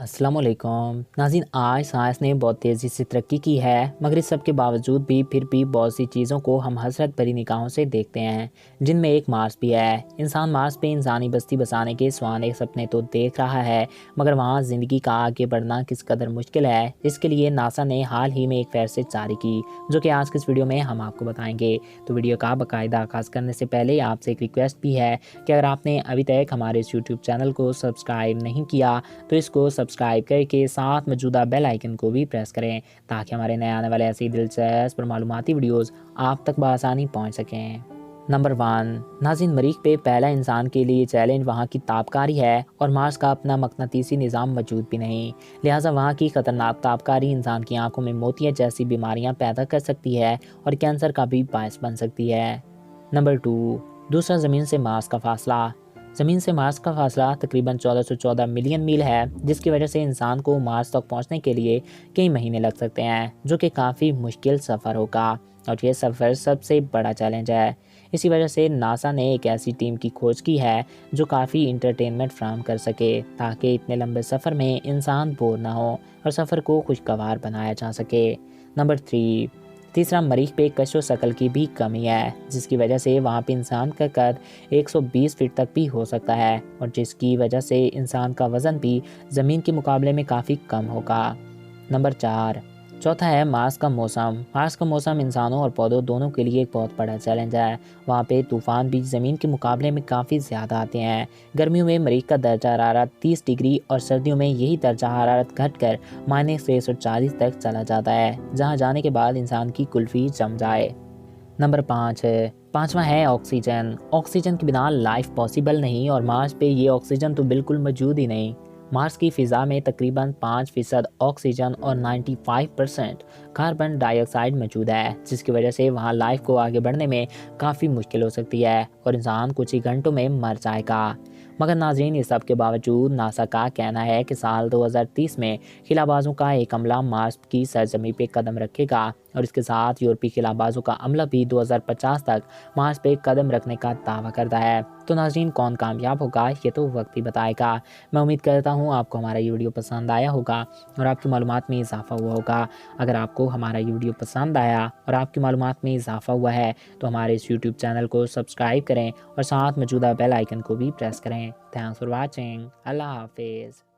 السلام علیکم ناظرین، آج سائنس نے بہت تیزی سے ترقی کی ہے، مگر اس سب کے باوجود بھی پھر بھی بہت سی چیزوں کو ہم حسرت بھری نگاہوں سے دیکھتے ہیں، جن میں ایک مارس بھی ہے۔ انسان مارس پہ انسانی بستی بسانے کے سوانح سپنے تو دیکھ رہا ہے، مگر وہاں زندگی کا آگے بڑھنا کس قدر مشکل ہے، اس کے لیے ناسا نے حال ہی میں ایک فہرست جاری کی، جو کہ آج کے اس ویڈیو میں ہم آپ کو بتائیں گے۔ تو ویڈیو کا باقاعدہ آغاز کرنے سے پہلے آپ سے ایک ریکویسٹ بھی ہے کہ اگر آپ نے ابھی تک ہمارے اس یوٹیوب چینل کو سبسکرائب نہیں کیا تو اس کو سبسکرائب کر کے ساتھ موجودہ بیل آئیکن کو بھی پریس کریں، تاکہ ہمارے نئے آنے والے ایسی دلچسپ اور معلوماتی ویڈیوز آپ تک بآسانی پہنچ سکیں۔ نمبر 1، ناظرین، مریخ پہ پہلا انسان کے لیے چیلنج وہاں کی تابکاری ہے، اور مارس کا اپنا مقناطیسی نظام موجود بھی نہیں، لہٰذا وہاں کی خطرناک تابکاری انسان کی آنکھوں میں موتیاں جیسی بیماریاں پیدا کر سکتی ہے اور کینسر کا بھی باعث بن سکتی ہے۔ نمبر 2، دوسرا زمین سے مارس کا فاصلہ۔ زمین سے مارس کا فاصلہ تقریباً 1414 ملین میل ہے، جس کی وجہ سے انسان کو مارس تک پہنچنے کے لیے کئی مہینے لگ سکتے ہیں، جو کہ کافی مشکل سفر ہوگا، اور یہ سفر سب سے بڑا چیلنج ہے۔ اسی وجہ سے ناسا نے ایک ایسی ٹیم کی کھوج کی ہے جو کافی انٹرٹینمنٹ فراہم کر سکے، تاکہ اتنے لمبے سفر میں انسان بور نہ ہو اور سفر کو خوشگوار بنایا جا سکے۔ نمبر 3، تیسرا، مریخ پہ کش و ثقل کی بھی کمی ہے، جس کی وجہ سے وہاں پہ انسان کا قد 120 فٹ تک بھی ہو سکتا ہے، اور جس کی وجہ سے انسان کا وزن بھی زمین کے مقابلے میں کافی کم ہوگا۔ نمبر 4، چوتھا ہے مارس کا موسم۔ مارس کا موسم انسانوں اور پودوں دونوں کے لیے ایک بہت بڑا چیلنج ہے۔ وہاں پہ طوفان بھی زمین کے مقابلے میں کافی زیادہ آتے ہیں۔ گرمیوں میں مریخ کا درجہ حرارت 30 ڈگری اور سردیوں میں یہی درجہ حرارت گھٹ کر -640 تک چلا جاتا ہے، جہاں جانے کے بعد انسان کی کلفی جم جائے۔ نمبر 5 ہے، پانچواں ہے آکسیجن۔ آکسیجن کے بنا لائف پاسبل نہیں، اور مارس پہ یہ آکسیجن تو بالکل موجود ہی نہیں۔ مارس کی فضا میں تقریباً 5% آکسیجن اور 95% کاربن ڈائی آکسائڈ موجود ہے، جس کی وجہ سے وہاں لائف کو آگے بڑھنے میں کافی مشکل ہو سکتی ہے، اور انسان کچھ ہی گھنٹوں میں مر جائے گا۔ مگر ناظرین، اس سب کے باوجود ناسا کا کہنا ہے کہ سال 2030 میں خلا بازوں کا ایک عملہ مارس کی سرزمین پہ قدم رکھے گا، اور اس کے ساتھ یورپی خلا بازوں کا عملہ بھی 2050 تک مارس پہ قدم رکھنے کا دعویٰ کرتا ہے۔ تو ناظرین، کون کامیاب ہوگا یہ تو وقت ہی بتائے گا۔ میں امید کرتا ہوں آپ کو ہمارا یہ ویڈیو پسند آیا ہوگا اور آپ کی معلومات میں اضافہ ہوا ہوگا۔ اگر آپ کو ہمارا یہ ویڈیو پسند آیا اور آپ کی معلومات میں اضافہ ہوا ہے تو ہمارے اس یوٹیوب چینل کو سبسکرائب کریں اور ساتھ موجودہ بیل آئیکن کو بھی پریس کریں۔ Thanks for watching. اللہ حافظ۔